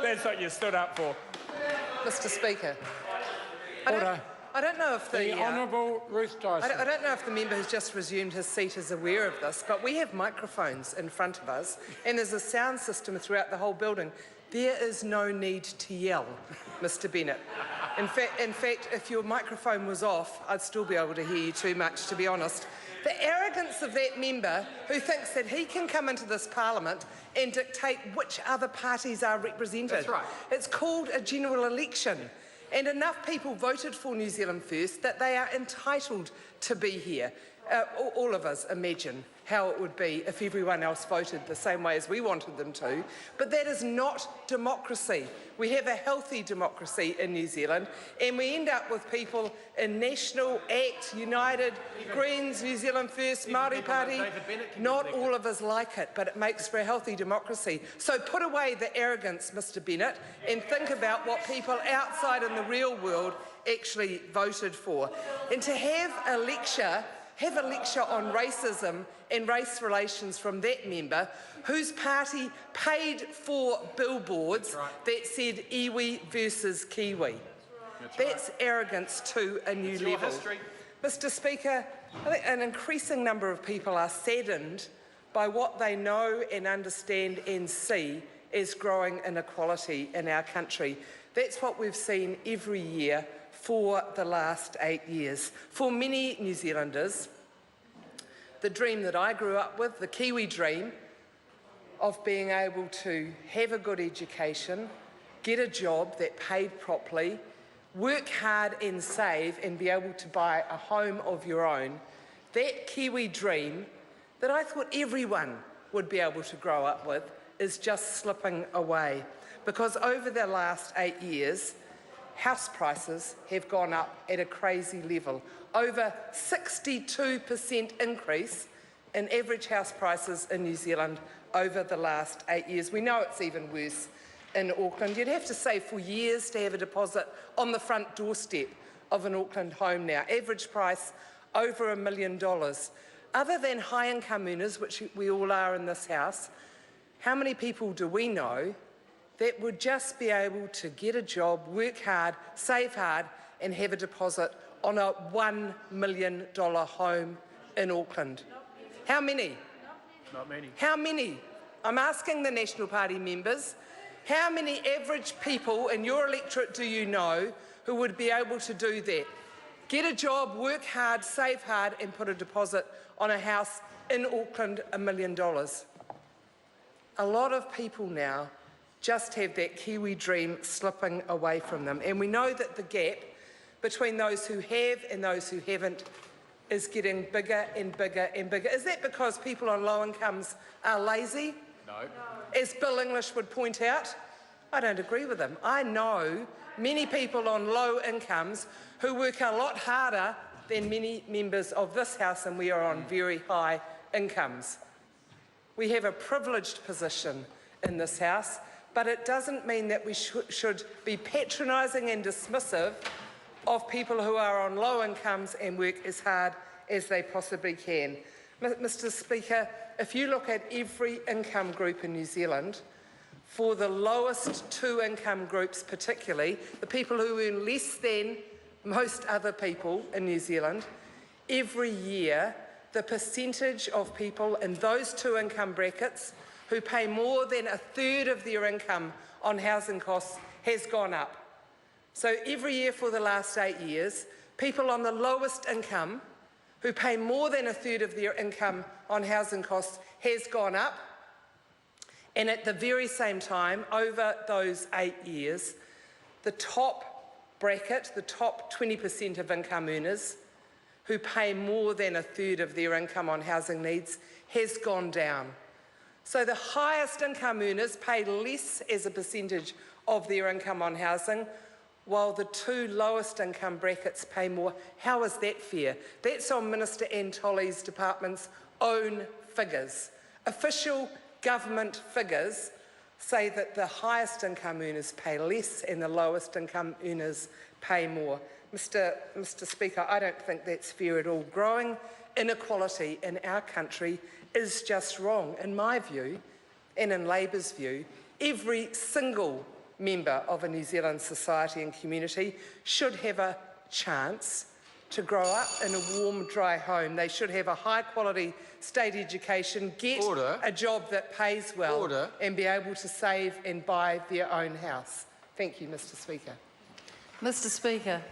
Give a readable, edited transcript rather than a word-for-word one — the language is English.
That's what you stood up for. Mr. Speaker, Order. I don't know if The Honourable Ruth Dyson. I don't know if the member who's just resumed his seat is aware of this, but we have microphones in front of us, and there's a sound system throughout the whole building. There is no need to yell, Mr. Bennett. In fact, if your microphone was off, I'd still be able to hear you too much, to be honest. The arrogance of that member who thinks that he can come into this parliament and dictate which other parties are represented. That's right. It's called a general election. And enough people voted for New Zealand First that they are entitled to be here. All of us imagine how it would be if everyone else voted the same way as we wanted them to. But that is not democracy. We have a healthy democracy in New Zealand, and we end up with people in National, ACT, United, Greens, New Zealand First, Māori Party. Not all of us like it, but it makes for a healthy democracy. So put away the arrogance, Mr. Bennett, and think about what people outside in the real world actually voted for. And to have a lecture on racism and race relations from that member whose party paid for billboards that said iwi versus Kiwi. That's arrogance to a new level. Mr. Speaker, I think an increasing number of people are saddened by what they know and understand and see as growing inequality in our country. That's what we've seen every year for the last 8 years. For many New Zealanders, the dream that I grew up with, the Kiwi dream of being able to have a good education, get a job that paid properly, work hard and save and be able to buy a home of your own, that Kiwi dream that I thought everyone would be able to grow up with is just slipping away. Because over the last 8 years, house prices have gone up at a crazy level. Over 62% increase in average house prices in New Zealand over the last 8 years. We know it's even worse in Auckland. You'd have to save for years to have a deposit on the front doorstep of an Auckland home now. Average price over $1 million. Other than high-income earners, which we all are in this House, how many people do we know that would just be able to get a job, work hard, save hard, and have a deposit on a $1 million home in Auckland? How many? Not many. How many? I'm asking the National Party members, how many average people in your electorate do you know who would be able to do that? Get a job, work hard, save hard, and put a deposit on a house in Auckland, $1 million. A lot of people now just have that Kiwi dream slipping away from them. And we know that the gap between those who have and those who haven't is getting bigger and bigger and bigger. Is that because people on low incomes are lazy? No. As Bill English would point out, I don't agree with him. I know many people on low incomes who work a lot harder than many members of this House, and we are on very high incomes. We have a privileged position in this House, but it doesn't mean that we should be patronising and dismissive of people who are on low incomes and work as hard as they possibly can. Mr. Speaker, if you look at every income group in New Zealand, for the lowest two income groups particularly, the people who earn less than most other people in New Zealand, every year the percentage of people in those two income brackets who pay more than a third of their income on housing costs has gone up. So every year for the last 8 years, people on the lowest income who pay more than a third of their income on housing costs has gone up. And at the very same time, over those 8 years, the top bracket, the top 20% of income earners who pay more than a third of their income on housing needs has gone down. So the highest income earners pay less as a percentage of their income on housing, while the two lowest income brackets pay more. How is that fair? That's on Minister Antoli's department's own figures. Official government figures say that the highest income earners pay less and the lowest income earners pay more. Mr. Speaker, I don't think that's fair at all. Growing inequality in our country is just wrong. In my view, and in Labour's view, every single member of a New Zealand society and community should have a chance to grow up in a warm, dry home. They should have a high-quality state education, get a job that pays well, and be able to save and buy their own house. Thank you, Mr. Speaker. Mr. Speaker.